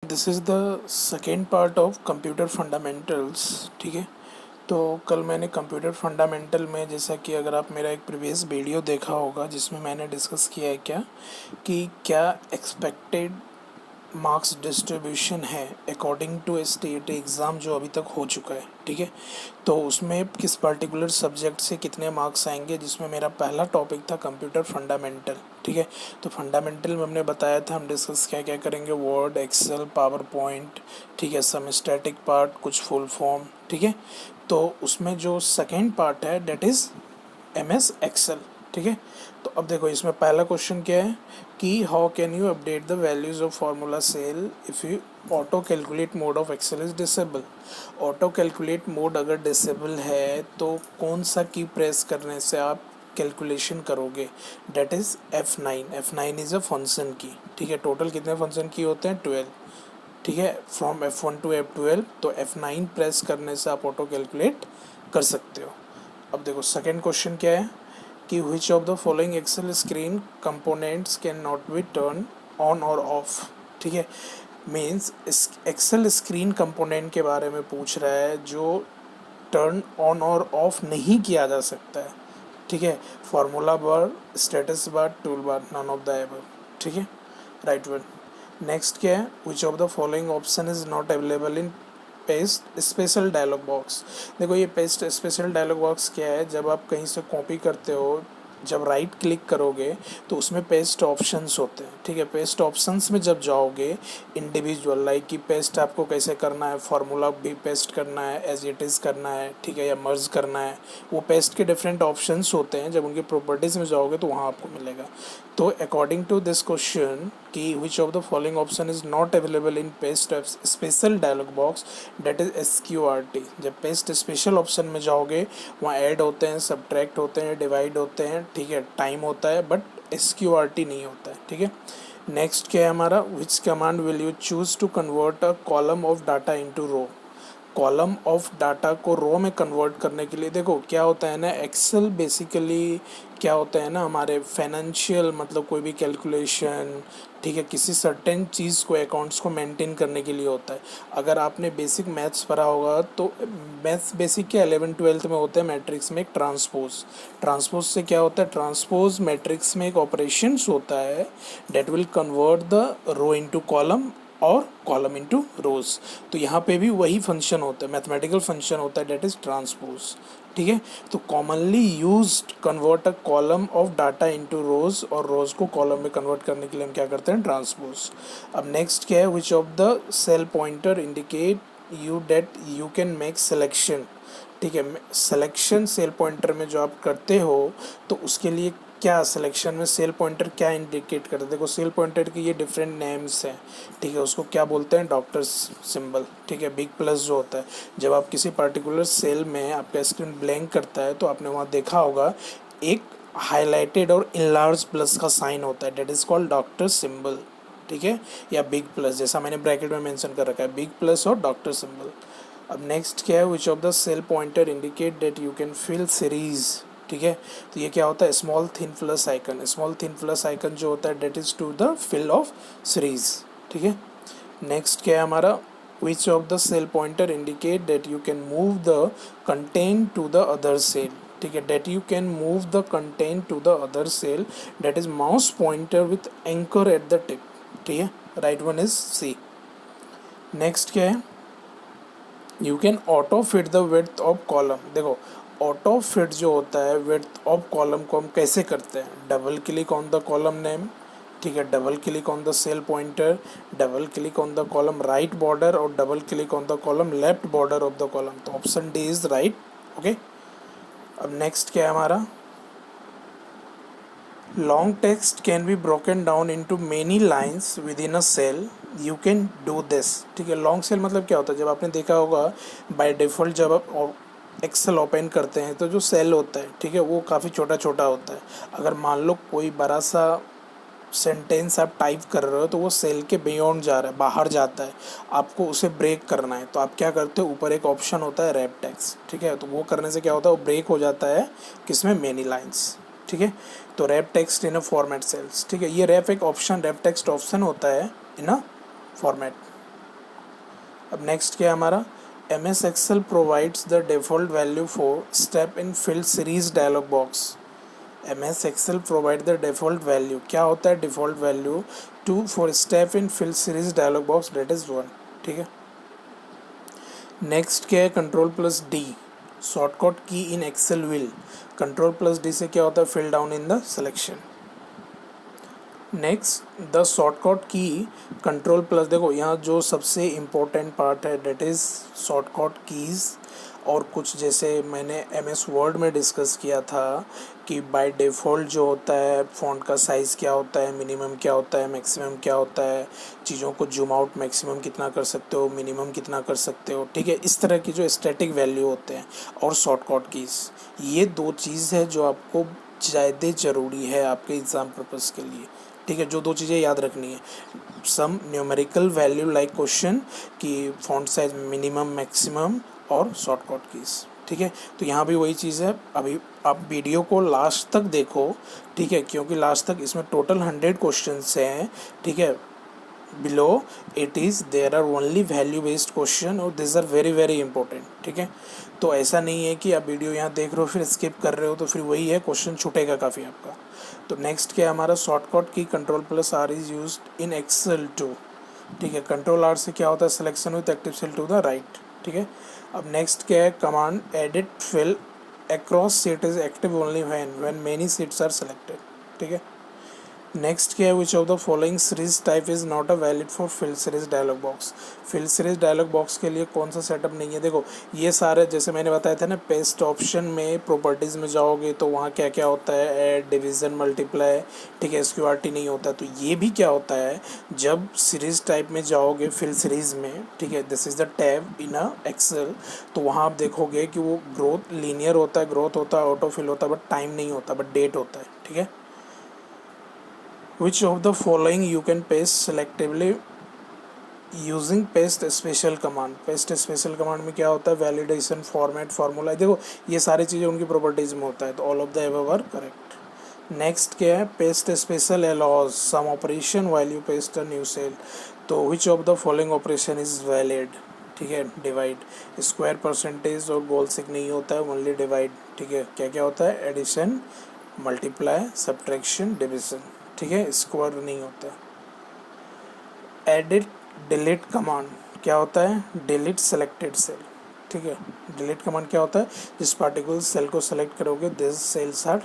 This is the second part of computer fundamentals. ठीक है, तो कल मैंने कंप्यूटर फंडामेंटल में, जैसा कि अगर आप मेरा एक प्रीवियस वीडियो देखा होगा जिसमें मैंने डिस्कस किया है क्या एक्सपेक्टेड मार्क्स डिस्ट्रीब्यूशन है अकॉर्डिंग टू स्टेट एग्ज़ाम जो अभी तक हो चुका है। ठीक है, तो उसमें किस पर्टिकुलर सब्जेक्ट से कितने मार्क्स आएंगे, जिसमें मेरा पहला टॉपिक था कंप्यूटर फंडामेंटल। ठीक है, तो फंडामेंटल में हमने बताया था हम डिस्कस क्या क्या करेंगे, वर्ड, एक्सेल, पावर पॉइंट। ठीक है, सम स्टैटिक पार्ट, कुछ फुल फॉर्म। ठीक है, तो उसमें जो सेकेंड पार्ट है डेट इज़ MS एक्सेल। ठीक है, तो अब देखो इसमें पहला क्वेश्चन क्या है कि how can you update the values of formula cell if you auto calculate mode of Excel is disable. Auto calculate mode अगर डिसेबल है तो कौन सा की प्रेस करने से आप कैलकुलेशन करोगे, that is F9। F9 is a function की। ठीक है, टोटल कितने फंक्शन की होते हैं, 12। ठीक है, फ्रॉम F1 टू F12, तो F9 प्रेस करने से आप ऑटो कैलकुलेट कर सकते हो। अब देखो सेकेंड क्वेश्चन क्या है कि which of the following Excel screen components can not be turn on और ऑफ। ठीक है, मीन्स एक्सेल स्क्रीन कंपोनेंट के बारे में पूछ रहा है जो टर्न ऑन और ऑफ नहीं किया जा सकता है। ठीक है, formula bar, status bar, tool bar, none of the above. ठीक है, राइट वन। नेक्स्ट क्या है, which of the following option is not available in paste special dialog box. देखो ये पेस्ट स्पेशल डायलॉग बॉक्स क्या है, जब आप कहीं से कॉपी करते हो, जब राइट क्लिक करोगे तो उसमें पेस्ट ऑप्शंस होते हैं। ठीक है, पेस्ट ऑप्शंस में जब जाओगे इंडिविजुअल, लाइक कि पेस्ट आपको कैसे करना है, फार्मूला भी पेस्ट करना है, एज इट इज़ करना है, ठीक है, या मर्ज करना है, वो पेस्ट के डिफरेंट ऑप्शंस होते हैं। जब उनकी प्रॉपर्टीज़ में जाओगे तो वहाँ आपको मिलेगा। तो अकॉर्डिंग टू दिस क्वेश्चन कि which of the following option is not available in paste special dialog box, that is SQRT। जब पेस्ट स्पेशल ऑप्शन में जाओगे वहाँ ऐड होते हैं, सब्ट्रैक्ट होते हैं, डिवाइड होते हैं, ठीक है, टाइम होता है, बट SQRT नहीं होता है। ठीक है, नेक्स्ट क्या है हमारा, which command will you choose to convert a column of data into row. Column of data को रो में कन्वर्ट करने के लिए, देखो क्या होता है ना, एक्सेल बेसिकली क्या होता है ना, हमारे फाइनेंशियल मतलब कोई भी कैलकुलेशन, ठीक है, किसी सर्टेन चीज़ को, अकाउंट्स को मेंटेन करने के लिए होता है। अगर आपने बेसिक मैथ्स पढ़ा होगा तो मैथ्स बेसिक के 11th-12th में होता है मैट्रिक्स में एक ट्रांसपोज। ट्रांसपोज से क्या होता है, ट्रांसपोज मैट्रिक्स में एक ऑपरेशंस होता है that will convert the row into column और कॉलम इनटू रोज। तो यहाँ पे भी वही फंक्शन होता है, मैथमेटिकल फंक्शन होता है, डेट इज ट्रांसपोज। ठीक है, तो commonly used convert a column of data into रोज, और रोज को कॉलम में कन्वर्ट करने के लिए हम क्या करते हैं, ट्रांसपोज। अब नेक्स्ट क्या है, which of the cell pointer indicate you that you can make selection. ठीक है, सिलेक्शन सेल पॉइंटर में जो आप करते हो तो उसके लिए क्या सिलेक्शन में सेल पॉइंटर क्या इंडिकेट करते हैं, देखो सेल पॉइंटर के ये डिफरेंट नेम्स हैं। ठीक है, उसको क्या बोलते हैं, डॉक्टर सिंबल। ठीक है, बिग प्लस जो होता है, जब आप किसी पर्टिकुलर सेल में आपका स्क्रीन ब्लैंक करता है तो आपने वहाँ देखा होगा एक हाईलाइटेड और इनलार्ज प्लस का साइन होता है, that is called doctor symbol. ठीक है, या बिग प्लस, जैसा मैंने ब्रैकेट में मेंशन कर रखा है, बिग प्लस और डॉक्टर सिंबल। अब नेक्स्ट क्या है, which of the cell pointer indicate that you can fill series. ठीक है, तो ये क्या होता है, small thin plus icon. Small thin plus icon जो होता है that is to the fill of series. ठीक है, नेक्स्ट क्या है हमारा, which of the cell pointer indicate that you can move the content to the other cell. ठीक है, that you can move the content to the other cell, that is mouse pointer with anchor at the tip. ठीक है, right one is C। Next क्या है, you can auto fit the width of column. देखो auto fit जो होता है width of column को हम कैसे करते हैं, double click on the column name. ठीक है, double click on the cell pointer, double click on the column right border, और double click on the column left border of the column. तो option D is right. Okay, अब next क्या है हमारा, long text can be broken down into many lines within a cell, you can do this। ठीक है, long cell मतलब क्या होता है, जब आपने देखा होगा बाय डिफ़ॉल्ट जब आप एक्सेल ओपन करते हैं तो जो सेल होता है, ठीक है, वो काफ़ी छोटा छोटा होता है। अगर मान लो कोई बड़ा सा सेंटेंस आप टाइप कर रहे हो तो वो सेल के बियॉन्ड जा रहा है, बाहर जाता है, आपको उसे ब्रेक करना है, तो आप क्या करते हो, ऊपर एक ऑप्शन होता है रैप टेक्स्ट। ठीक है, तो वो करने से क्या होता है, वो ब्रेक हो जाता है किसमें, मेनी लाइन्स। ठीक है, तो wrap text in a format cells. ठीक है, ये रैप एक ऑप्शन, रैप टेक्स्ट ऑप्शन होता है इन अ फॉर्मेट। अब नेक्स्ट क्या है हमारा, M S Excel provides the default value for step in fill series dialog box. M S Excel provide the default value, क्या होता है default value to for step in fill series dialog box, that is 1, ठीक है। Next क्या है, control plus D shortcut key in Excel will, control plus D से क्या होता है, fill down in the selection. Next the shortcut key control plus, देखो यहाँ जो सबसे इम्पोर्टेंट पार्ट है डेट इज़ शॉर्टकट कीज़। और कुछ जैसे मैंने एम एस वर्ड में डिस्कस किया था कि बाय डिफ़ॉल्ट जो होता है फ़ॉन्ट का साइज़ क्या होता है, मिनिमम क्या होता है, मैक्सिमम क्या होता है, चीज़ों को जूम आउट मैक्सिमम कितना कर सकते हो, मिनिमम कितना कर सकते हो, ठीक है। इस तरह की जो स्टैटिक वैल्यू होते हैं और शॉर्टकट कीज़, ये दो चीज़ है जो आपको ज़्यादा ज़रूरी है आपके एग्ज़ाम पर्पज़ के लिए, ठीक है। जो दो चीज़ें याद रखनी है, सम न्यूमेरिकल वैल्यू लाइक क्वेश्चन की फॉन्ट साइज मिनिमम मैक्सिमम और शॉर्टकट कीज़, ठीक है। तो यहाँ भी वही चीज़ है, अभी आप वीडियो को लास्ट तक देखो, ठीक है, क्योंकि लास्ट तक इसमें टोटल 100 क्वेश्चन हैं, ठीक है। Below it is there are only value based question और this are very very important, ठीक है। तो ऐसा नहीं है कि आप वीडियो यहाँ देख रहे हो फिर स्किप कर रहे हो तो फिर वही है, क्वेश्चन छूटेगा काफ़ी आपका। तो नेक्स्ट क्या है हमारा, shortcut key control plus R is use in Excel to, ठीक है। कंट्रोल आर से क्या होता है, selection with active cell to the right, ठीक है। अब नेक्स्ट क्या है, command edit fill across sheet is active only when many sheets are selected, ठीक है। नेक्स्ट क्या है, which of the following series type is not a valid for fill series dialog box, fill series dialog box के लिए कौन सा setup नहीं है। देखो ये सारे जैसे मैंने बताया था ना, पेस्ट ऑप्शन में प्रॉपर्टीज़ में जाओगे तो वहाँ क्या क्या होता है, ऐड, डिवीज़न, मल्टीप्लाई, ठीक है, SQRT नहीं होता। तो ये भी क्या होता है, जब सीरीज टाइप में जाओगे फिल सीरीज में, ठीक है, this is the tab in a Excel, तो वहाँ आप देखोगे कि वो ग्रोथ लीनियर होता है, ग्रोथ होता है, ऑटो फिल होता है, बट टाइम नहीं होता, बट डेट होता है, ठीक है। Which of the following you can paste selectively using paste special command, paste special command में क्या होता है, वैलिडेशन, फॉर्मेट, फार्मूला, देखो ये सारी चीज़ें उनकी प्रॉपर्टीज में होता है, तो all of the above are correct. Next क्या है, paste special allows some operation while you paste a new cell, तो which of the following operation is valid, ठीक है। डिवाइड, स्क्वायर, परसेंटेज और गोल सिक नहीं होता है, ओनली डिवाइड, ठीक है। क्या क्या होता है, एडिशन, मल्टीप्लाई, सब्ट्रैक्शन, डिविजन, ठीक है, स्क्वायर नहीं होता। एडिट डिलीट कमांड क्या होता है, डिलीट सेलेक्टेड सेल, ठीक है। डिलीट कमांड क्या होता है, जिस पार्टिकुलर सेल को सेलेक्ट करोगे this cells are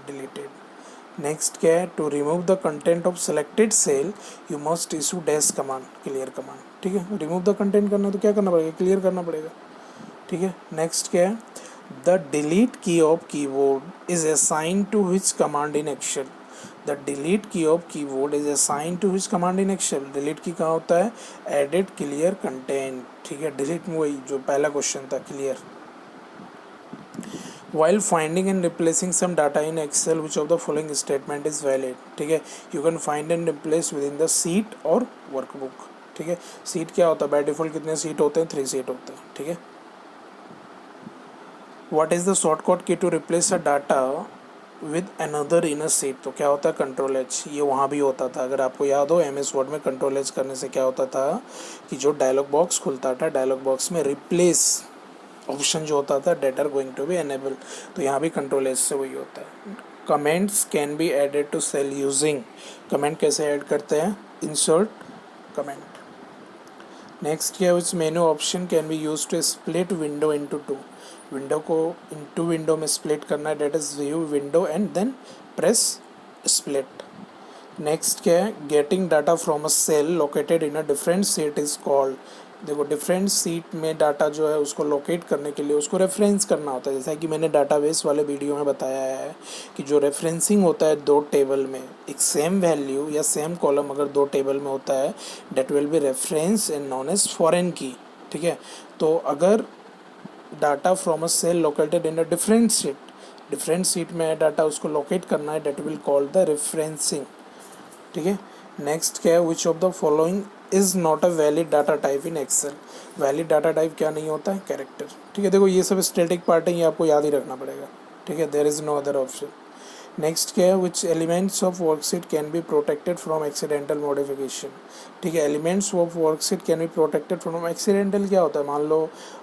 deleted. Next क्या है, to remove the content of selected cell you must issue dash command, clear command, ठीक है। रिमूव द कंटेंट करना तो क्या करना पड़ेगा, क्लियर करना पड़ेगा, ठीक है। नेक्स्ट क्या है, the delete key of keyboard is assign to which command in Excel, the delete key of keyboard is assign to which command in Excel, delete key कहाँ होता है, एडिट क्लियर कंटेंट, ठीक है। डिलीट में वही जो पहला क्वेश्चन था, clear. while finding and replacing some data in Excel, which of the following statement is valid, ठीक है। you can find and replace within the sheet और workbook, ठीक है। सीट क्या होता है, बाय डिफॉल्ट कितने सीट होते हैं, 3 सीट होते हैं, ठीक है। What is the shortcut key to replace a data with another in a sheet, तो क्या होता है, कंट्रोल एच, ये वहाँ भी होता था, अगर आपको याद हो MS वर्ड में कंट्रोल एच करने से क्या होता था कि जो डायलॉग बॉक्स खुलता था, डायलॉग बॉक्स में रिप्लेस ऑप्शन जो होता था, that are going to be enable, तो यहाँ भी कंट्रोल एच से वही होता है। Comments can be added to cell using, comment कैसे ऐड करते हैं, इंसर्ट कमेंट। नेक्स्ट क्या है, which menu option can be use to split window into two, window को इनटू विंडो में स्प्लिट करना है, that is view window and then press split. Next क्या है, getting data from a cell located in a different sheet is called, देखो different sheet में data जो है उसको लोकेट करने के लिए उसको रेफरेंस करना होता है, जैसा कि मैंने डाटाबेस वाले वीडियो में बताया है कि जो रेफरेंसिंग होता है दो टेबल में, एक सेम वैल्यू या सेम कॉलम अगर दो टेबल में होता है, that will be reference and known as foreign key, ठीक है। तो अगर data from a cell located in a different sheet में है डाटा, उसको लोकेट करना है, that will call the referencing, ठीक है। नेक्स्ट क्या है, which of the following is not a valid data type in Excel, valid data type क्या नहीं होता है, कैरेक्टर, ठीक है। देखो ये सब स्टैटिक पार्ट है, ये आपको याद ही रखना पड़ेगा, ठीक है, there is no other option. Next क्या है, which elements of worksheet can be protected from accidental modification. ठीक है, elements of worksheet can be protected from accidental क्या होता है, मान लो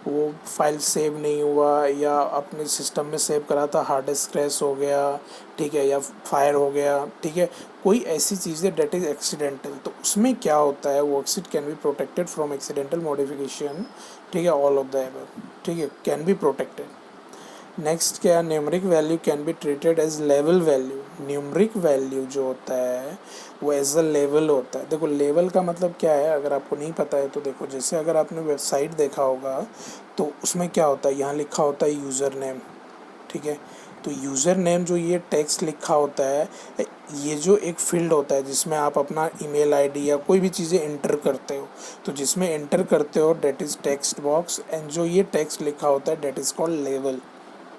वो फाइल सेव नहीं हुआ या अपने सिस्टम में सेव करा था, हार्ड डिस्क क्रैश हो गया, ठीक है, या फायर हो गया, ठीक है, कोई ऐसी चीज़ है डेट इज़ एक्सीडेंटल, तो उसमें क्या होता है, worksheet can be protected from accidental modification. ठीक है, ऑल ऑफ द एबव, ठीक है, कैन बी प्रोटेक्टेड। नेक्स्ट क्या, numeric value can be treated as level value. Numeric value जो होता है वो एज अ लेवल होता है। देखो लेवल का मतलब क्या है, अगर आपको नहीं पता है तो देखो, जैसे अगर आपने वेबसाइट देखा होगा तो उसमें क्या होता है, यहाँ लिखा होता है यूज़र नेम, ठीक है, तो यूज़र नेम जो ये टेक्स्ट लिखा होता है, ये जो एक फील्ड होता है जिसमें आप अपना ईमेल आईडी या कोई भी चीज़ें इंटर करते हो, तो जिसमें इंटर करते हो that is text box, and जो ये टेक्स्ट लिखा होता है डेट इज़ कॉल्ड लेवल।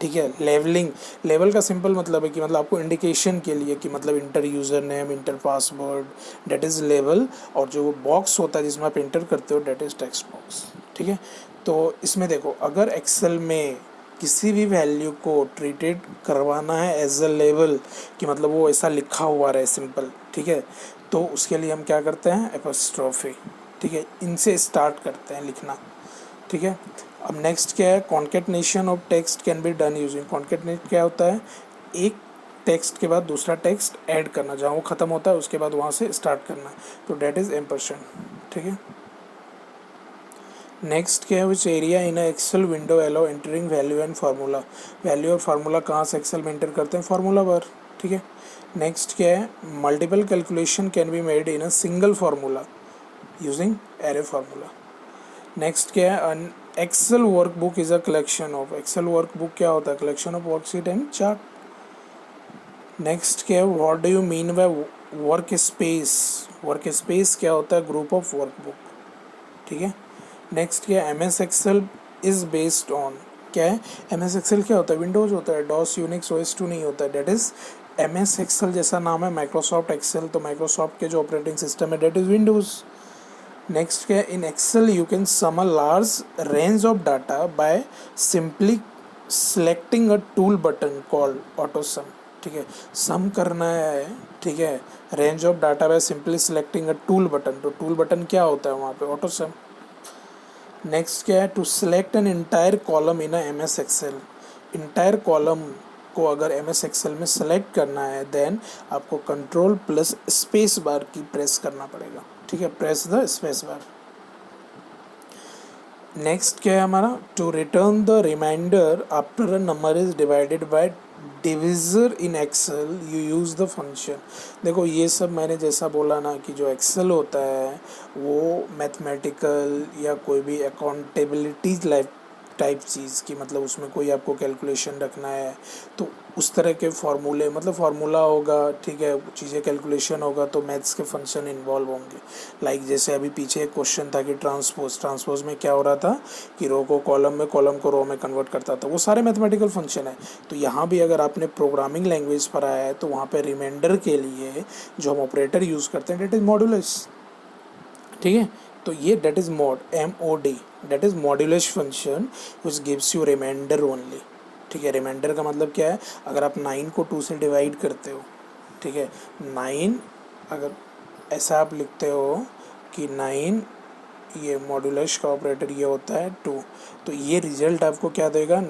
ठीक है, लेवलिंग, लेवल का सिंपल मतलब है कि मतलब आपको इंडिकेशन के लिए कि मतलब inter user name, inter password, that is level, और जो बॉक्स होता है जिसमें आप इंटर करते हो डेट इज़ टेक्स्ट बॉक्स। ठीक है, तो इसमें देखो, अगर एक्सेल में किसी भी वैल्यू को ट्रीटेड करवाना है एज अ लेवल, कि मतलब वो ऐसा लिखा हुआ रहे सिंपल, ठीक है, तो उसके लिए हम क्या करते हैं, एपोस्ट्रोफी, ठीक है, इनसे स्टार्ट करते हैं लिखना। ठीक है, अब नेक्स्ट क्या है, concatenation of text can be done using. Concatenate क्या होता है, एक टेक्स्ट के बाद दूसरा टेक्स्ट ऐड करना, जहाँ वो ख़त्म होता है उसके बाद वहाँ से स्टार्ट करना, तो डेट इज़ एम्परसेंड। ठीक है, नेक्स्ट क्या है, which area in Excel window allow entering value and formula. Value और फार्मूला कहाँ से एक्सेल में एंटर करते हैं, फार्मूला बार। ठीक है, नेक्स्ट क्या है, multiple calculation can be made in a single formula using array formula. Next क्या है, Excel workbook is a collection of. Excel workbook क्या होता है, collection of worksheet and chart. Next क्या है, what do you mean by work space. Work space क्या होता है, ग्रुप ऑफ वर्कबुक। ठीक है, नेक्स्ट क्या है, M S Excel is based on. क्या है, एम एस एक्सेल क्या होता है, विंडोज़ होता है, डॉस यूनिक्स OS 2 नहीं होता है, that is M S Excel जैसा नाम है माइक्रोसॉफ्ट एक्सेल, तो माइक्रोसॉफ्ट के जो ऑपरेटिंग सिस्टम है डेट इज़ विंडोज़। नेक्स्ट क्या है, in Excel you can sum a large range of data by simply selecting a tool button called auto sum. ठीक है, सम करना है, ठीक है, range of data by simply selecting a tool button, तो tool button क्या होता है वहाँ पे, ऑटो सम। नेक्स्ट क्या है, to select an entire column in M S Excel. Entire column को अगर एम एस एक्सेल में सेलेक्ट करना है देन आपको कंट्रोल प्लस स्पेस बार की प्रेस करना पड़ेगा। ठीक है, press the space bar. Next क्या है हमारा, to return the reminder after a number is divided by divisor in Excel you use the function. देखो ये सब मैंने जैसा बोला ना कि जो एक्सेल होता है वो मैथमेटिकल या कोई भी अकाउंटेबिलिटी टाइप चीज़ की, मतलब उसमें कोई आपको कैलकुलेशन रखना है तो उस तरह के फार्मूले, मतलब फार्मूला होगा, ठीक है, चीज़ें कैलकुलेशन होगा तो मैथ्स के फंक्शन इन्वॉल्व होंगे। लाइक जैसे अभी पीछे एक क्वेश्चन था कि ट्रांसपोज में क्या हो रहा था कि रो को कॉलम में, कॉलम को रो में कन्वर्ट करता था, वो सारे मैथमेटिकल फंक्शन है। तो यहाँ भी अगर आपने प्रोग्रामिंग लैंग्वेज पढ़ा है तो वहाँ पे रिमाइंडर के लिए जो हम ऑपरेटर यूज़ करते हैं डेट इज़ मॉडुलस। ठीक है, तो ये that is MOD, that is modulus function which gives you reminder only. ठीक है, रिमाइंडर का मतलब क्या है, अगर आप 9 को 2 से डिवाइड करते हो, ठीक है, 9 अगर ऐसा आप लिखते हो कि 9, ये मॉड्यूलस का ऑपरेटर ये होता है 2, तो ये रिजल्ट आपको क्या देगा,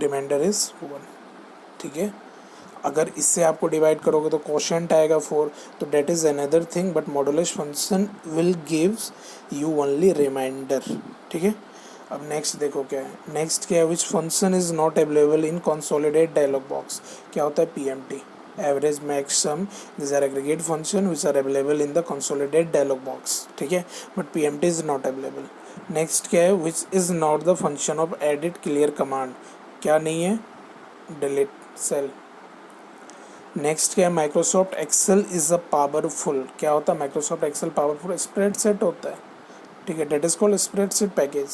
रिमाइंडर इज़ 1। ठीक है, अगर इससे आपको डिवाइड करोगे तो क्वोशंट आएगा 4, तो that is another thing, but modulus function will gives you only reminder. ठीक है, अब नेक्स्ट देखो क्या है, नेक्स्ट क्या है, which function is not available in consolidate dialog box. क्या होता है, PMT, average max sum, this are aggregate function which are available in the consolidate dialog box. ठीक है, but PMT is not available. Next क्या है, which is not the function of edit clear command. क्या नहीं है, delete cell. Next क्या है, Microsoft Excel is a powerful. क्या होता है माइक्रोसॉफ्ट एक्सेल, पावरफुल स्प्रेडसेट होता है। ठीक है, that is called spreadsheet package.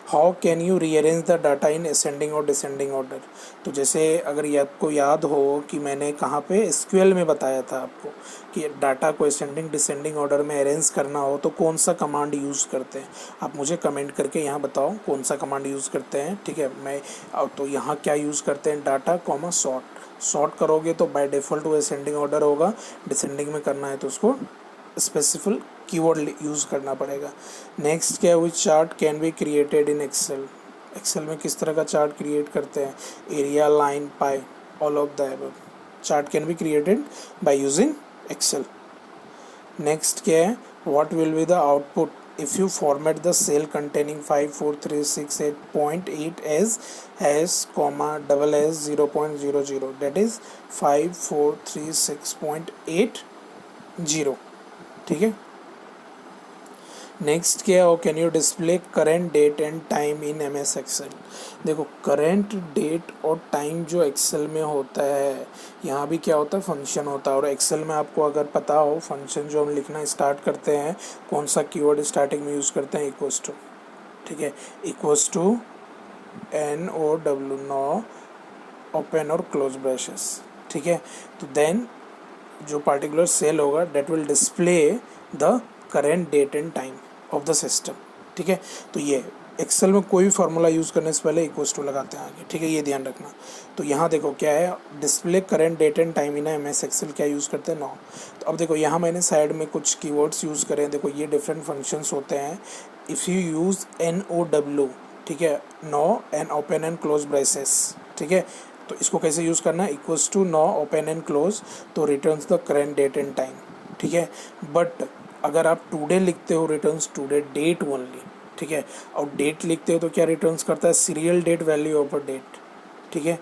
How can you rearrange the data in ascending और डिसेंडिंग ऑर्डर। तो जैसे अगर ये आपको याद हो कि मैंने कहाँ पे एसक्यूएल में बताया था आपको कि डाटा को असेंडिंग डिसेंडिंग ऑर्डर में अरेंज करना हो तो कौन सा कमांड यूज़ करते हैं। आप मुझे कमेंट करके यहाँ बताओ कौन सा कमांड यूज़ करते हैं। ठीक है, मैं तो यहाँ क्या यूज़ करते हैं, डाटा कॉमा सॉर्ट करोगे तो बाय डिफ़ॉल्ट वो असेंडिंग ऑर्डर होगा, डिसेंडिंग में करना है तो उसको स्पेसिफिक कीवर्ड यूज़ करना पड़ेगा। नेक्स्ट क्या है, which chart can be created in Excel. Excel में किस तरह का चार्ट क्रिएट करते हैं, area, line, pie, all of the above chart can be created by using Excel. Next क्या है, what will be the output if you format the cell containing 54368.8 as hash comma double as 0.00, that is 54368.0। ठीक है, next क्या हो, can you display current date and time in M S Excel. देखो current date और time जो Excel में होता है, यहाँ भी क्या होता है, फंक्शन होता है। और एक्सेल में आपको अगर पता हो फंक्शन जो हम लिखना स्टार्ट करते हैं कौन सा कीवर्ड स्टार्टिंग में यूज़ करते हैं, इक्वल्स टू। ठीक है, equals to NOW, no open और क्लोज ब्रैकेट्स। ठीक है, तो देन जो पार्टिकुलर सेल होगा that will display the current date and time of the system. ठीक है, तो ये एक्सेल में कोई भी फार्मूला यूज़ करने से पहले इक्वल्स टू लगाते हैं आगे। ठीक है, ये ध्यान रखना। तो यहाँ देखो क्या है, display current date and time in M S Excel क्या यूज़ करते हैं, नो। तो अब देखो यहाँ मैंने साइड में कुछ कीवर्ड्स यूज़ करे हैं। देखो ये डिफरेंट फंक्शंस होते हैं। इफ़ यू यूज़ NOW, ठीक है, now and open and close braces. ठीक है, तो इसको कैसे यूज़ करना है, equals to now open and close, तो returns the current date and time. ठीक है, बट अगर आप टुडे लिखते हो रिटर्न्स टुडे डेट ओनली। ठीक है, और डेट लिखते हो तो क्या रिटर्न्स करता है, serial date value over date. ठीक है,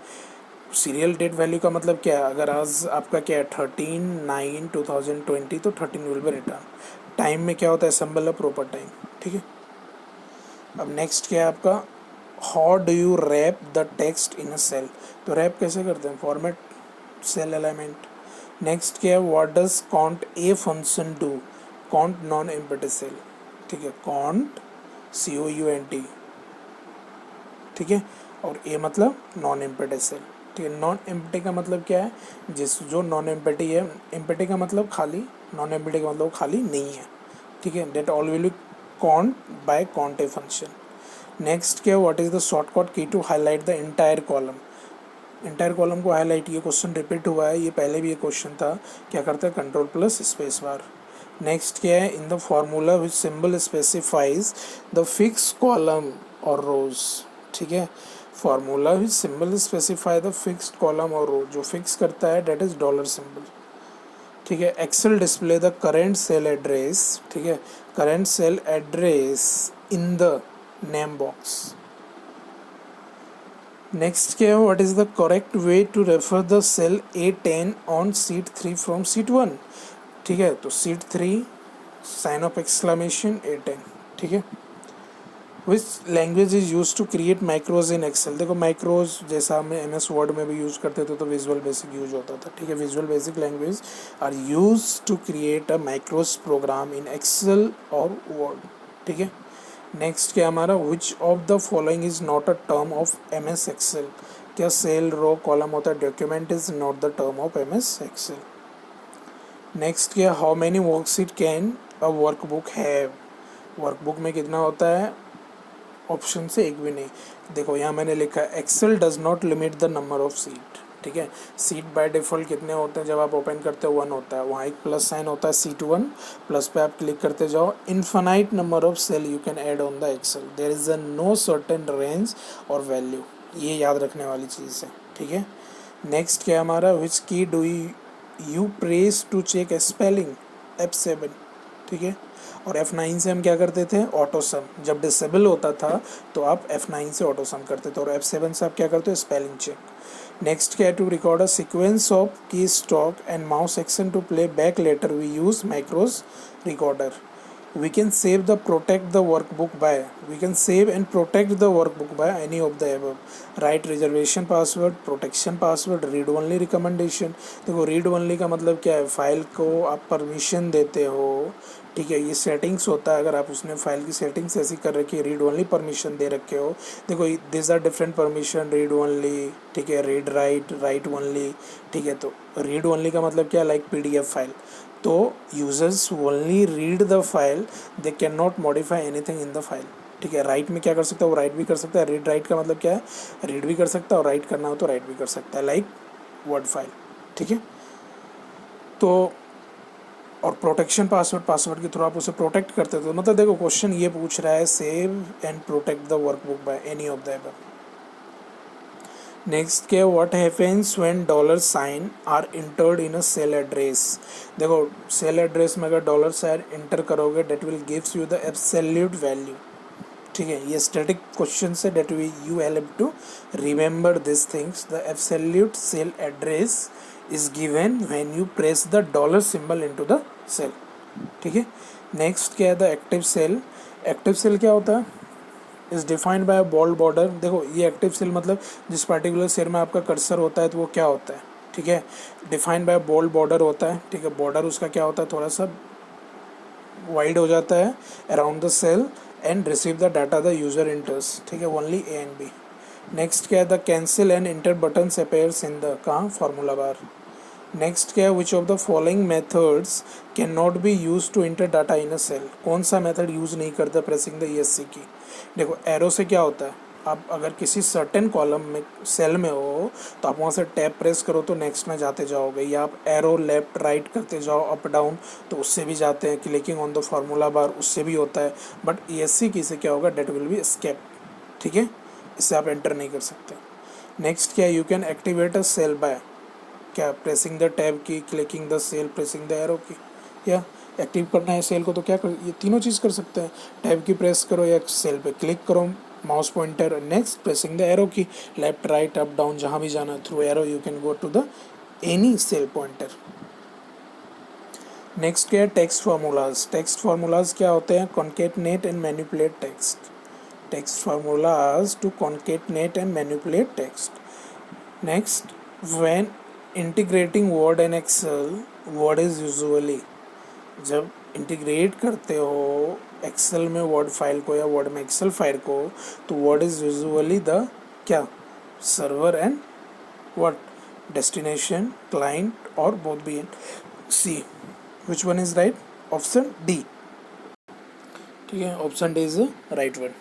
सीरियल डेट वैल्यू का मतलब क्या है, अगर आज आपका क्या है 13/9/2020 तो 13 विल बी रिटर्न। टाइम में क्या होता है, असेंबल प्रॉपर टाइम। ठीक है, अब नेक्स्ट क्या है आपका, how do you wrap the text in a cell. तो रैप कैसे करते हैं, फॉर्मेट, सेल अलाइनमेंट। नेक्स्ट क्या है, what does count a function do, count non empty cell. ठीक है, काउंट COUNT। ठीक है, और ए मतलब नॉन एम्प्टी सेल। ठीक है, नॉन एम्प्टी का मतलब क्या है, जो नॉन एम्प्टी है, एम्प्टी का मतलब खाली, नॉन एम्प्टी का मतलब खाली नहीं है। ठीक है, that all will count by count a function. Next क्या, what is the shortcut key to highlight the entire column. Entire column को हाईलाइट, ये क्वेश्चन रिपीट हुआ है, ये पहले भी ये क्वेश्चन था। क्या करते हैं, control plus space bar. Next क्या है, in the formula which symbol specifies the fix column और रोज। ठीक है, formula which symbol specify the fixed column और रो, जो फिक्स करता है डेट इज डॉलर सिंबल। ठीक है, Excel display the current cell address. ठीक है, current cell address in the name box. Next क्या है, what is the correct way to refer the cell A10 on sheet 3 from sheet 1। ठीक है, तो seat 3 sign of exclamation A10। ठीक है, which language is use to create macros in Excel. देखो macros जैसा हम MS वर्ड में भी यूज़ करते थे तो विजुअल बेसिक यूज होता था। ठीक है, Visual Basic language are use to create a macros program in Excel और वर्ड। ठीक है, नेक्स्ट क्या हमारा, which of the following is not a term of MS Excel. क्या सेल, रो, कॉलम होता है, document is not the term of MS Excel. Next क्या, how many worksheet can a workbook have. Workbook में कितना होता है, option से एक भी नहीं। देखो यहाँ मैंने लिखा है, Excel does not limit the number of sheet. ठीक है, सीट बाय डिफ़ॉल्ट कितने होते हैं, जब आप ओपन करते हो 1 होता है, वहाँ एक प्लस साइन होता है सीट 1, प्लस पे आप क्लिक करते जाओ, infinite number of cell you can add on the Excel, there is a no certain range और वैल्यू। ये याद रखने वाली चीज़ है। ठीक है, नेक्स्ट क्या हमारा, which key do you press to check spelling, F7। ठीक है, और F9 से हम क्या करते थे, ऑटो सम। जब डिसेबल होता था तो आप F9 से ऑटो सम करते थे, और F7 से आप क्या करते हो, स्पेलिंग चेक। नेक्स्ट क्या है, to record a sequence of key stroke and mouse action to play back later we use macros recorder. we can save the protect the workbook by, we can save and protect the workbook by any of the above, write reservation password, protection password, read only recommendation। देखो read only का मतलब क्या है, file को आप permission देते हो ठीक है, ये सेटिंग्स होता है, अगर आप उसमें फाइल की सेटिंग्स ऐसी कर रखी है, रीड ओनली परमिशन दे रखे हो, देखो this are different permission, read only, ठीक है, रीड राइट, राइट ओनली, ठीक है। तो रीड ओनली का मतलब क्या, लाइक पीडीएफ फाइल, तो users only read the file, they can not modify anything in the file, ठीक है। राइट में क्या कर सकता है, वो राइट भी कर सकता है, रीड राइट का मतलब क्या है, रीड भी कर सकता है और राइट करना हो तो राइट भी कर सकता है, लाइक वर्ड फाइल, ठीक है। तो और प्रोटेक्शन पासवर्ड, पासवर्ड के थ्रू आप उसे प्रोटेक्ट करते हो, तो मतलब देखो क्वेश्चन ये पूछ रहा है, save and protect the workbook by any of the above. Next क्या, what happens when dollar sign are entered in a cell address. देखो सेल एड्रेस में अगर डॉलर साइन इंटर करोगे, that will gives you the absolute value, ठीक है। ये static question से that we you have to remember this things, the absolute cell address is given when you press the dollar symbol into the cell, ठीक है। Next क्या है, the active cell. Active cell क्या होता है, is defined by bold border. देखो ये active cell मतलब जिस पर्टिकुलर सेल में आपका कर्सर होता है तो वो क्या होता है, ठीक है, डिफाइंड बाय बोल्ड बॉर्डर होता है, ठीक है। बॉर्डर उसका क्या होता है, थोड़ा सा वाइड हो जाता है around the cell and receive the data the user enters, ठीक है, only A and B. Next क्या है, the cancel and enter buttons appears in the कहाँ, फार्मूला बार। नेक्स्ट क्या है, which of the following methods can not be use to enter data in a cell. कौन सा method use नहीं करता pressing the ESC की। देखो arrow से क्या होता है, आप अगर किसी सर्टेन कॉलम में सेल में हो तो आप वहाँ से टैब प्रेस करो तो नेक्स्ट में जाते जाओगे, या आप एरो लेफ्ट राइट करते जाओ अप डाउन तो उससे भी जाते हैं, क्लिकिंग ऑन द फार्मूला बार उससे भी होता है, बट ESC की से क्या होगा, डेट विल बी एस्केप, ठीक है, इससे आप एंटर नहीं कर सकते। नेक्स्ट क्या, you can activate a cell by क्या, pressing the tab key, clicking the cell, pressing the arrow key, या एक्टिव करना है सेल को तो क्या कर, ये तीनों चीज़ कर सकते हैं, टैब की प्रेस करो या सेल पे क्लिक करो, mouse pointer, next pressing the arrow key, left right up down जहाँ भी जाना, through arrow you can go to the any cell pointer. Next क्या है, टेक्स्ट फार्मूलाज। टेक्स्ट फार्मूलाज क्या होते हैं, concatenate and manipulate text. Text formulas to concatenate and manipulate text. Next, when integrating Word and Excel, Word is usually, जब integrate करते हो Excel में Word file को या वर्ड में एक्सेल फाइल को, तो वर्ड इज़ यूजुअली द क्या, server and what, destination, client और both B and C. Which one is right, option D, ठीक है, option D is right one,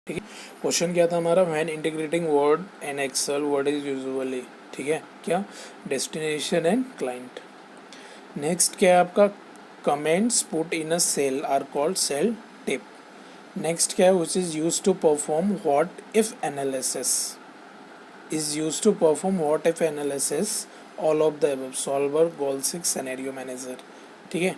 ठीक है। क्वेश्चन क्या था हमारा, when integrating Word and Excel, Word is usually, ठीक है, क्या, डेस्टिनेशन एंड क्लाइंट। नेक्स्ट क्या है आपका, comments put in a cell are called cell tip. Next क्या है, which is use to perform what if analysis, is use to perform what if analysis, all of the above, solver, goal 6, scenario manager, ठीक है।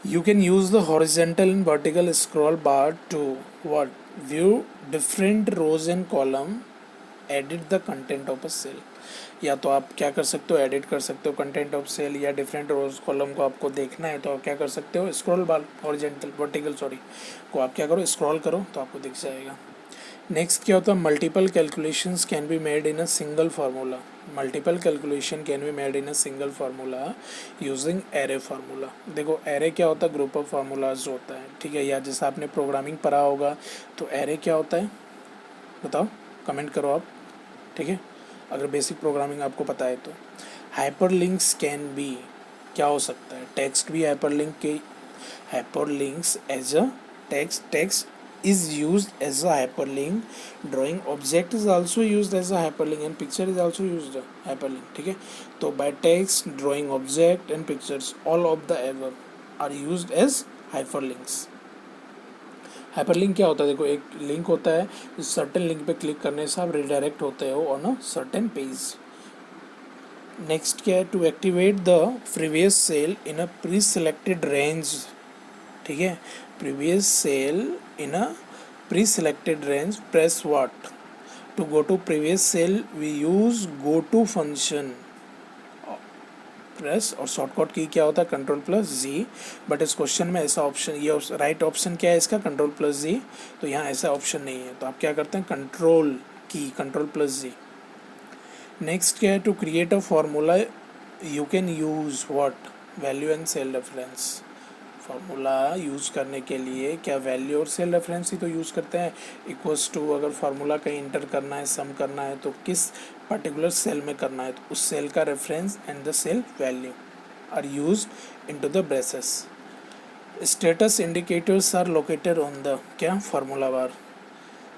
You can use the horizontal and vertical scroll bar to what, view different rows and column, edit the content of a cell। या तो आप क्या कर सकते हो, edit कर सकते हो कंटेंट ऑफ सेल, या डिफरेंट रोज कॉलम को आपको देखना है तो आप क्या कर सकते हो, स्क्रॉल बार, हॉरिजॉन्टल वर्टिकल सॉरी को आप क्या करो, स्क्रॉल करो तो आपको दिख जाएगा। नेक्स्ट क्या होता है, multiple calculations can be made in a single formula. Multiple calculation can be made in a single formula using array formula. देखो एरे क्या होता है, ग्रुप ऑफ फार्मूलाज होता है, ठीक है, या जैसा आपने प्रोग्रामिंग पढ़ा होगा तो एरे क्या होता है, बताओ, कमेंट करो आप, ठीक है, अगर बेसिक प्रोग्रामिंग आपको पता है तो। हाइपरलिंक्स कैन बी, क्या हो सकता है, टेक्स्ट भी हाइपरलिंक के, hyperlinks as a text is used as a hyperlink, drawing object is also used as a hyperlink and picture is also used as a hyperlink, ठीक है। तो by text, drawing object and pictures, all of the above are used as hyperlinks। Hyperlink क्या होता है, देखो एक link होता है, इस सर्टेन लिंक पे क्लिक करने से आप रिडायरेक्ट होते हो on a certain page. Next क्या है, to activate the previous cell in a pre selected range, ठीक है, previous cell in a pre selected range, press what, to go to previous cell we use go to function, press, और shortcut key क्या होता है, Ctrl+G, but इस question में ऐसा option, ये राइट ऑप्शन क्या है इसका, Ctrl+G, तो यहाँ ऐसा ऑप्शन नहीं है तो आप क्या करते हैं, कंट्रोल की, Ctrl+G। नेक्स्ट क्या है, to create a formula you can use what, value and cell reference. Formula use करने के लिए क्या वैल्यू और सेल रेफरेंस ही तो यूज़ करते हैं। इक्वल्स टू अगर फार्मूला कहीं इंटर करना है, सम करना है, तो किस पर्टिकुलर सेल में करना है, तो उस सेल का reference and the cell value are used into the braces. Status indicators are located on the क्या फार्मूला बार।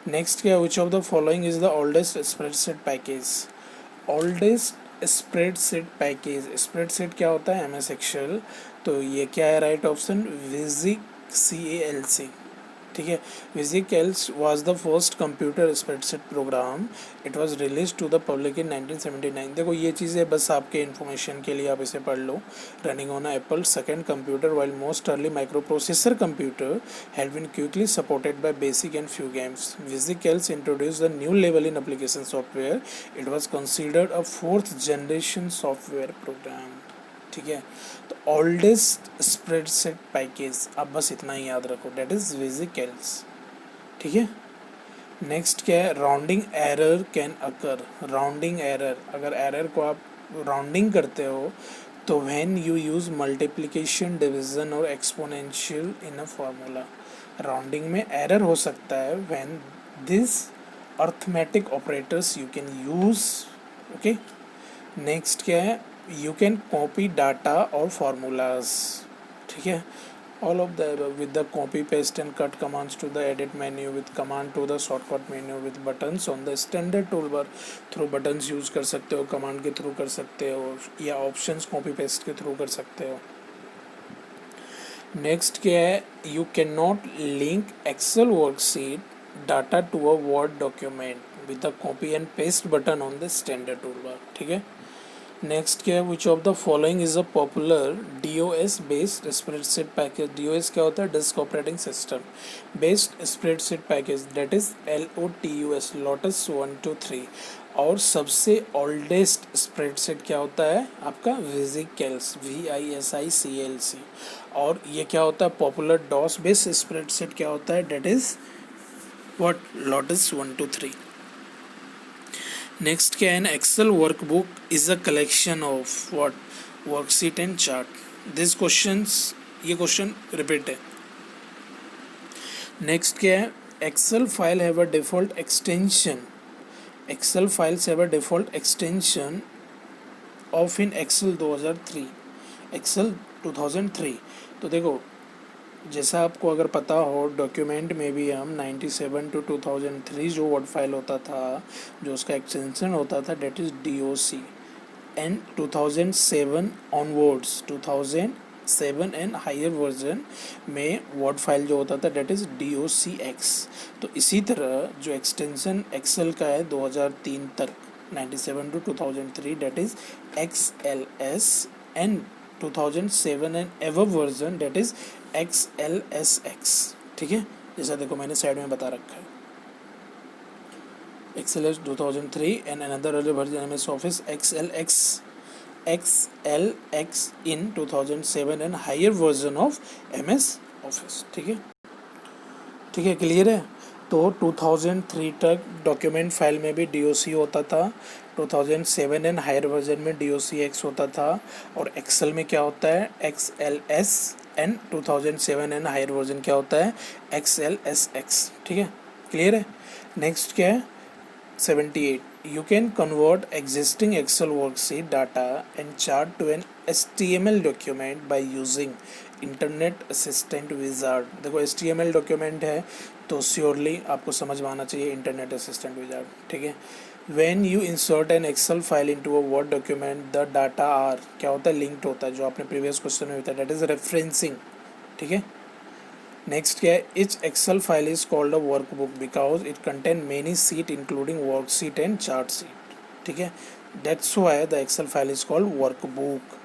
नेक्स्ट क्या, which of the following is the oldest spreadsheet package. Oldest spreadsheet package, spreadsheet क्या होता है, MS Excel, तो ये क्या है right option, विजिक CALC, ठीक है। VisiCalc was the first computer spreadsheet program, it was release to the public in 1979। देखो ये चीज़ें बस आपके इन्फॉर्मेशन के लिए, आप इसे पढ़ लो। Running on Apple second computer while most early micro processor computer had been quickly supported by basic and few games. VisiCalc introduce the new level in application software, it was considered a fourth generation software program, ठीक है। तो oldest spreadsheet package, आप बस इतना ही याद रखो, date is विजिकल्स, ठीक है। नेक्स्ट क्या है, rounding error can occur. Rounding error, अगर एरर को आप राउंडिंग करते हो तो when you use multiplication, division और exponential in a formula. Rounding में एरर हो सकता है when this arithmetic operators you can use, okay. Next क्या है, यू कैन कॉपी डाटा और फार्मूलाज, ठीक है। All of the with the copy paste and cut commands to the edit menu, with command to the shortcut menu, with buttons on the standard tool bar. Through buttons use कर सकते हो, command के through कर सकते हो, या options copy paste के through कर सकते हो। नेक्स्ट क्या है, you can not link Excel worksheet data to a Word document with the copy and paste button on the standard tool bar, ठीक है। नेक्स्ट क्या है, which of the following is a popular DOS based spreadsheet package. DOS क्या होता है, disk operating system based spreadsheet package, that is LOTUS, Lotus 1 2 3। और सबसे oldest spreadsheet क्या होता है आपका, विजिकल्स, VISICLC। और ये क्या होता है, पॉपुलर DOS बेस्ड स्प्रेडशीट क्या होता है, that is what, Lotus 1 2 3। Next क्या है, an Excel workbook is a collection of what, worksheet and chart. This questions, ये क्वेश्चन रिपीट है। नेक्स्ट क्या है, Excel file have a default extension, Excel files have a default extension of in Excel 2003, Excel 2003। तो देखो, जैसा आपको अगर पता हो, डॉक्यूमेंट में भी हम 97 to 2003 जो वर्ड फाइल होता था, जो उसका एक्सटेंशन होता था, that is DOC। And 2007 onwards, 2007 and higher version में वर्ड फाइल जो होता था, डेट इज़ DOCX। तो इसी तरह जो एक्सटेंशन एक्सेल का है 2003 तक, 97 to 2003, that is XLS, and 2007 and ever version, that is XLSX, ठीक है। जैसा देखो मैंने साइड में बता रखा है, XLS 2003 and another version MS Office XLX in 2007 and higher version of MS Office, ठीक है, ठीक है, क्लियर है। तो 2003 तक डॉक्यूमेंट फाइल में भी DOC होता था, 2007 एंड हायर वर्जन में DOCX होता था, और एक्सेल में क्या होता है, XLS, and 2007 and higher version क्या होता है, XLSX, ठीक है, क्लियर है। नेक्स्ट क्या है, 78, you can convert existing Excel worksheet data and chart to an HTML document by using internet assistant wizard. देखो HTML डॉक्यूमेंट है तो श्योरली आपको समझ में आना चाहिए इंटरनेट असिस्टेंट विजार्ड, ठीक है। When you insert an Excel file into a Word document, the data are क्या होता है, लिंक्ड होता है, जो आपने प्रीवियस क्वेश्चन में बताया, दैट इज रेफरेंसिंग, ठीक है। नेक्स्ट क्या है, each Excel file is called a workbook because it contain many sheet including worksheet and chart sheet, ठीक है। That's why the Excel file is called workbook.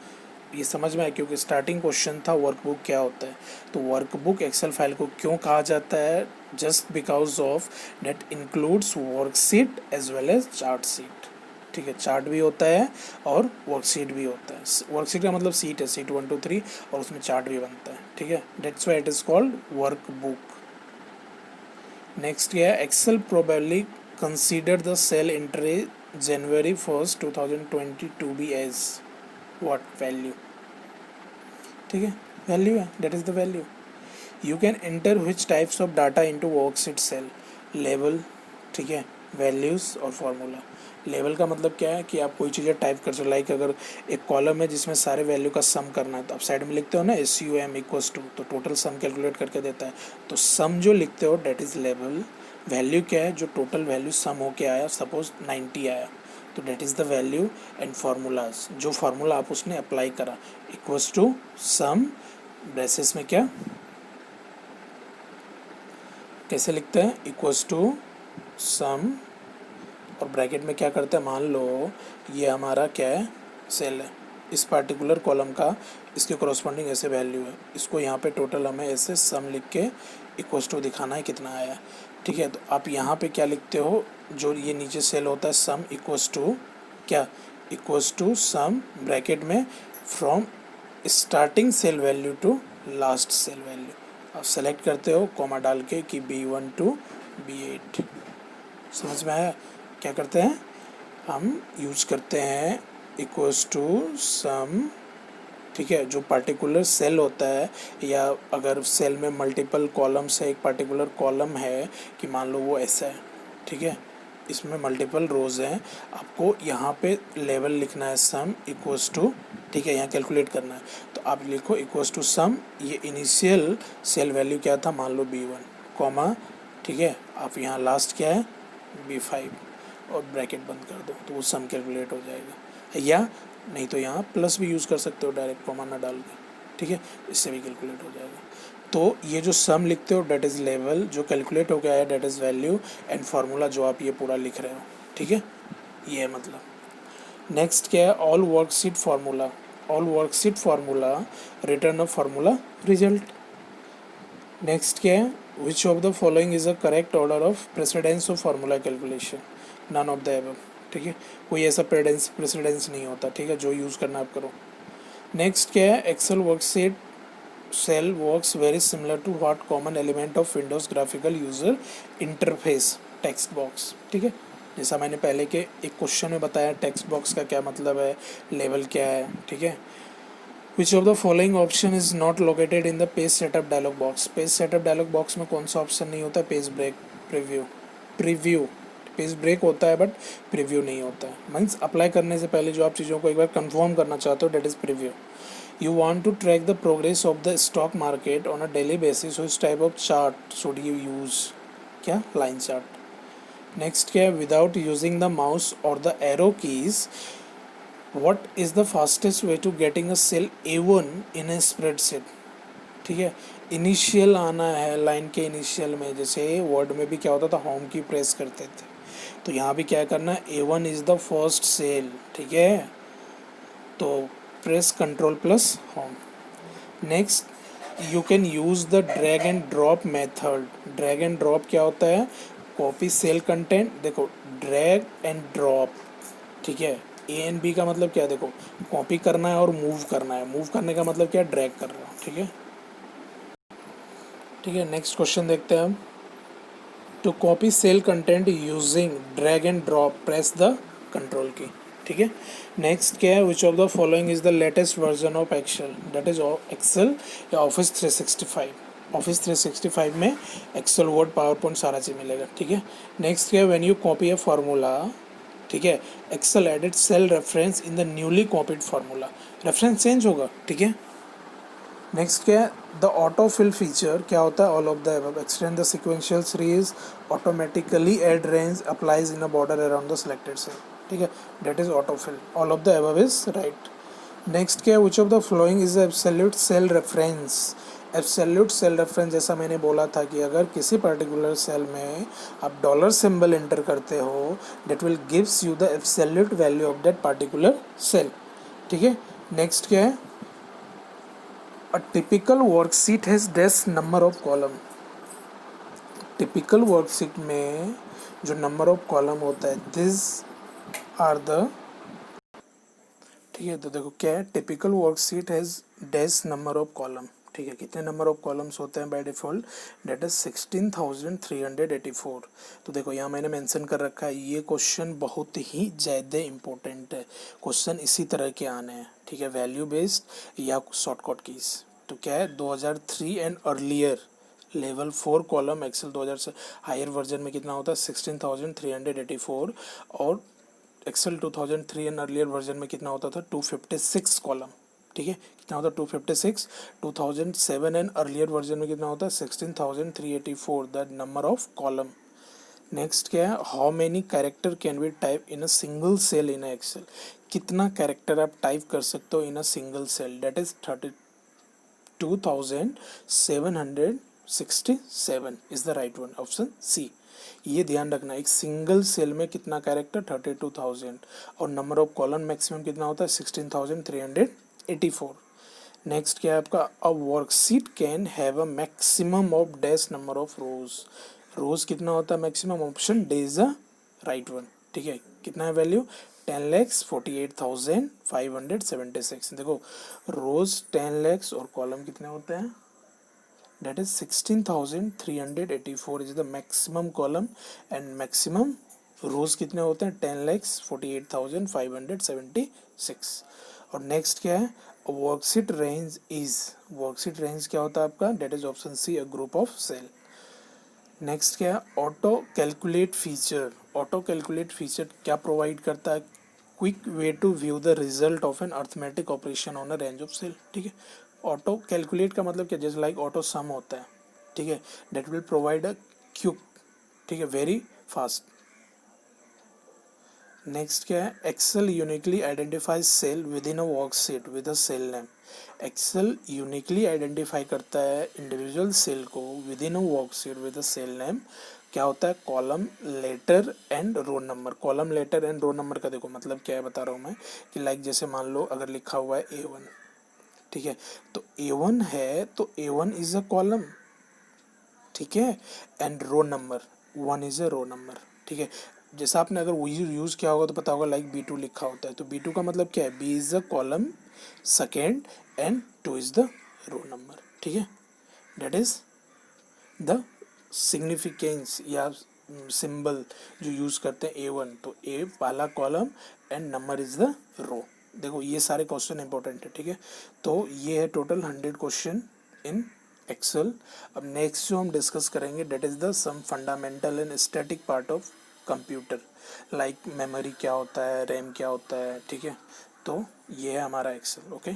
ये समझ में आया, क्योंकि स्टार्टिंग क्वेश्चन था वर्कबुक क्या होता है, तो वर्कबुक एक्सेल फाइल को क्यों कहा जाता है, just because of that includes worksheet as well as chart sheet, ठीक है। चार्ट भी होता है और वर्कशीट भी होता है। वर्कशीट का मतलब सीट है, सीट 1 2 3, और उसमें चार्ट भी बनता है, ठीक है। That's why it is called workbook. Next क्या है, Excel probably consider the cell entry January 1st 2020 to be as what value, ठीक है। वैल्यू है, that is the value. You can enter which types of data into worksheet cell. लेवल, ठीक है, values और formula. Level का मतलब क्या है कि आप कोई चीज़ें टाइप कर सकते. लाइक अगर एक कॉलम है जिसमें सारे वैल्यू का सम करना है तो आप साइड में लिखते हो ना SUM इक्वल्स टू, तो टोटल सम कैलकुलेट करके देता है. तो सम जो लिखते हो डेट इज़ लेवल. वैल्यू क्या है, जो टोटल वैल्यू सम होके आया, सपोज 90 आया तो that is the value. And formulas, जो फार्मूला आप उसने अप्लाई करा, इक्वल्स टू सम, ब्रेसेस में क्या, कैसे लिखते हैं, इक्वल्स टू सम, और ब्रैकेट में क्या करते हैं, मान लो ये हमारा क्या है, सेल है, इस पार्टिकुलर कॉलम का इसके कॉरस्पॉन्डिंग ऐसे वैल्यू है, इसको यहाँ पे टोटल हमें ऐसे सम लिख के इक्वल्स टू दिखाना है कितना आया. ठीक है, तो आप यहाँ पे क्या लिखते हो, जो ये नीचे सेल होता है सम इक्वल्स टू क्या, इक्वल्स टू सम ब्रैकेट में from starting cell value to last cell value. आप सेलेक्ट करते हो कॉमा डाल के कि B1 टू B8. समझ में आया. क्या करते हैं हम, यूज करते हैं इक्वल्स टू सम. ठीक है, जो पार्टिकुलर सेल होता है, या अगर सेल में मल्टीपल कॉलम्स है, एक पार्टिकुलर कॉलम है कि मान लो वो ऐसा है, ठीक है, इसमें मल्टीपल रोज़ हैं, आपको यहाँ पे लेवल लिखना है सम इक्वल्स टू, ठीक है, यहाँ कैलकुलेट करना है तो आप लिखो इक्वल्स टू सम. ये इनिशियल सेल वैल्यू क्या था, मान लो B1 कॉमा, ठीक है, आप यहाँ लास्ट क्या है B5 और ब्रैकेट बंद कर दो तो वो सम कैलकुलेट हो जाएगा. या नहीं तो यहाँ प्लस भी यूज़ कर सकते हो डायरेक्ट कॉमा ना डाल के. ठीक है, इससे भी कैलकुलेट हो जाएगा. तो ये जो सम लिखते हो डेट इज़ लेवल, जो कैलकुलेट हो गया है that is value, and formula जो आप ये पूरा लिख रहे हो. ठीक है, ये है मतलब. नेक्स्ट क्या है, all worksheet formula. All worksheet formula return of formula result. Next क्या है, which of the following is a correct order of precedence of formula calculation. None of the above. ठीक है, कोई ऐसा प्रेसिडेंस नहीं होता. ठीक है, जो यूज़ करना आप करो. नेक्स्ट क्या है, Excel worksheet cell works very similar to what common element of Windows graphical user interface. Text box. ठीक है, जैसा मैंने पहले के एक क्वेश्चन में बताया टेक्स्ट बॉक्स का क्या मतलब है, लेवल क्या है. ठीक है, which of the following option is not located in the page setup dialog box. Page setup dialog box में कौन सा ऑप्शन नहीं होता, page break, preview. Page break होता है बट प्रीव्यू नहीं होता है. मीन्स अप्लाई करने से पहले जो आप चीज़ों को एक बार कंफर्म करना चाहते हो that is preview. You want to track the progress of the stock market on a daily basis. Which type of chart should you use? क्या, line chart. Next क्या है, without using the mouse or the arrow keys, what is the fastest way to getting a cell A1 in a spreadsheet? ठीक है, initial आना है line के initial में, जैसे वर्ड में भी क्या होता था, होम की प्रेस करते थे, तो यहाँ भी क्या करना है, A1 is the first cell. ठीक है, तो press control plus home. Next, you can use the drag and drop method. Drag and drop क्या होता है, कॉपी सेल कंटेंट. देखो ड्रैग एंड ड्रॉप, ठीक है, A एंड B का मतलब क्या है, देखो कॉपी करना है और मूव करना है. मूव करने का मतलब क्या है, ड्रैग कर रहा हूँ. ठीक है, ठीक है. नेक्स्ट क्वेश्चन देखते हैं हम. To copy cell content using drag and drop, press the control key. ठीक है, नेक्स्ट क्या है, which of the following is the latest version of Excel. That is Excel या ऑफिस 365. ऑफिस 365 में एक्सेल, वर्ड, पावर पॉइंट सारा चीज़ मिलेगा. ठीक है, नेक्स्ट क्या है, when you copy a formula, ठीक है, Excel edit cell reference in the newly copied formula. Reference change होगा. ठीक है, नेक्स्ट क्या है, द ऑटो फिल फीचर क्या होता है, all of the above. Extend the sequential series, automatically add range, applies in a border around the selected cell. ठीक है, that is auto fill. All of the above is right. Next क्या है, which of the following is absolute cell reference. Absolute cell reference, जैसा मैंने बोला था कि अगर किसी पर्टिकुलर सेल में आप डॉलर सिंबल एंटर करते हो, that will gives you the absolute value of that particular cell. ठीक है, नेक्स्ट क्या है, a typical worksheet has dash number of column. typical worksheet में जो number of column होता है, these are the, ठीक है, तो देखो क्या है, typical worksheet has dash number of column. ठीक है, कितने नंबर ऑफ कॉलम्स होते हैं बाय डिफ़ॉल्ट, डेट इज 16,384. तो देखो यहाँ मैंने मेंशन कर रखा है, ये क्वेश्चन बहुत ही ज़्यादा इम्पोर्टेंट है. क्वेश्चन इसी तरह के आने हैं. ठीक है, वैल्यू बेस्ड या शॉर्टकट कीज. तो क्या है 2003 and earlier level 4 column Excel 2000 से हायर वर्जन में कितना होता है 16,384 और एक्सेल 2003 एंड अर्लियर वर्जन में कितना होता था 256 कॉलम। ठीक है, कितना होता है 256। 2007 एंड अर्लियर वर्जन में कितना होता है 16,384 the number of column. Next क्या है how many character can be type in a single cell in Excel. कितना कैरेक्टर आप टाइप कर सकते हो in a single cell, that is 32,767 is the right one, option C. ये ध्यान रखना एक सिंगल सेल में कितना कैरेक्टर 32,000 और नंबर ऑफ कॉलम मैक्सिमम कितना होता है 16,384। नेक्स्ट क्या है आपका a worksheet can have a maximum of dash number of rows. Rows कितना होता है maximum, option D is the right one. ठीक है, कितना है वैल्यू 10,48,576। देखो रोज 10 लैक्स और कॉलम कितने होते हैं, that is 16,384 is the maximum column and maximum rows कितने होते हैं 10,48,576। और नेक्स्ट क्या है worksheet range is, worksheet range क्या होता है आपका, that is option C a group of cell. Next क्या है auto calculate feature. Auto calculate feature क्या प्रोवाइड करता है, quick way to view the result of an arithmetic operation on a range of cell. ठीक है, auto calculate का मतलब क्या, जैसे लाइक ऑटो सम होता है। ठीक है, that will provide a quick, ठीक है, वेरी फास्ट। नेक्स्ट क्या है Excel uniquely identifies cell within a worksheet with a cell name. Excel uniquely identify करता है इंडिविजुअल सेल को within a worksheet with a cell name. क्या होता है column letter and row number. Column letter and row number का देखो मतलब क्या है बता रहा हूँ मैं कि लाइक जैसे मान लो अगर लिखा हुआ है A1, ठीक है, तो A1 है तो A1 इज अ कॉलम, ठीक है, and row number 1 is a row number. ठीक है, जैसा आपने अगर यूज़ किया होगा तो पता होगा लाइक B2 लिखा होता है, तो B2 का मतलब क्या है B is the column second and 2 is the row number. ठीक है, डेट इज द सिग्निफिकेंस या सिंबल जो यूज़ करते हैं A1, तो A वाला column and number is the row. देखो ये सारे क्वेश्चन इंपॉर्टेंट है। ठीक है, तो ये है टोटल 100 क्वेश्चन इन एक्सेल। अब नेक्स्ट जो हम डिस्कस करेंगे that is the some fundamental and static part of computer, like memory क्या होता है, रैम क्या होता है। ठीक है, तो ये है हमारा एक्सेल। ओके।